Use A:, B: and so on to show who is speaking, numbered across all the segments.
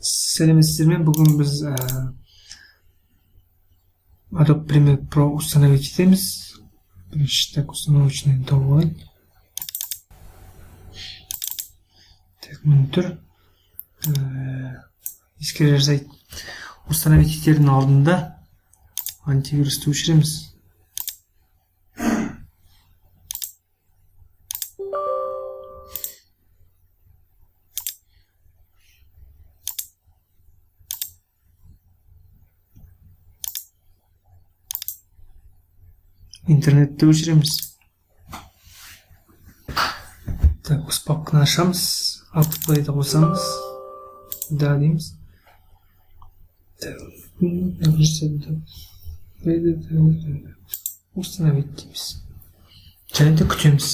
A: Сәлеметсіздер ме? Бүгін біз Adobe Premiere Pro установить етеміз. Бірінші так установочный тауып алайын. Так, міне тұр. Ескере жасайды. Установить етердің алдында антивирусты өшіреміз. Интернетті өшіреміз. Так, осы папканы ашамыз. Outplay'ді қосамыз. Да дейміз. Установить дейміз. Және де күтеміз.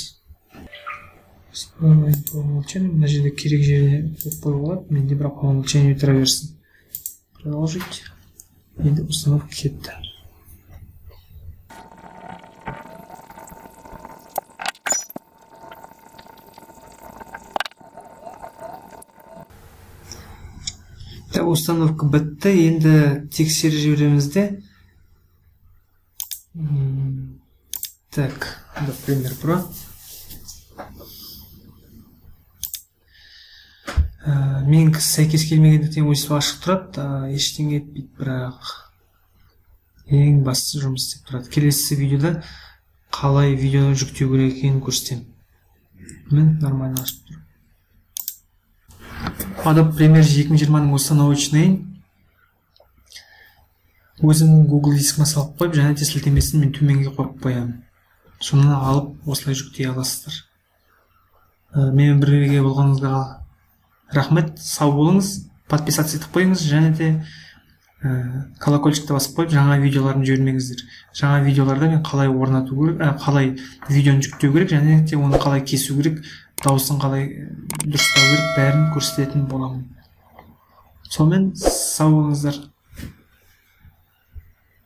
A: Мына жерде керек жеріне қойып болады. Менде бірақ по умолчанию тұра берсін. Продолжить. Енді установка кетті. Установка бітті. Енді тексеріп жібереміз де. Так, Premiere Pro. Менің сәйкес келмегендіктен өйстіп ашық тұрады. Ештеңе етпейді, бірақ ең басты жұмыс істеп тұрады. Келесі видеода қалай видеоны жүктеу керек екенін көрсетемін. Мен нормально ашып тұр. Adobe Premiere 2020-ның установочный өзімнің Google дискіме салып қойып, және де сілтемесін мен төменге қойып қоямын. Соны алып, осылай жүктей аласыздар. Менімен бірге болғаныңызға рахмет, сау болыңыз, подписаться етіп қойыңыз, және де колокольчикті басып қойып, жаңа видеоларын жібермеңіздер. Жаңа видеоларда мен қалай орнату керек, қалай видеоны жүктеу керек, және де оны қалай кесу керек, дауысын қалай дұрыстау керек, бәрін көрсететін боламын. Сонымен сау болыңыздар.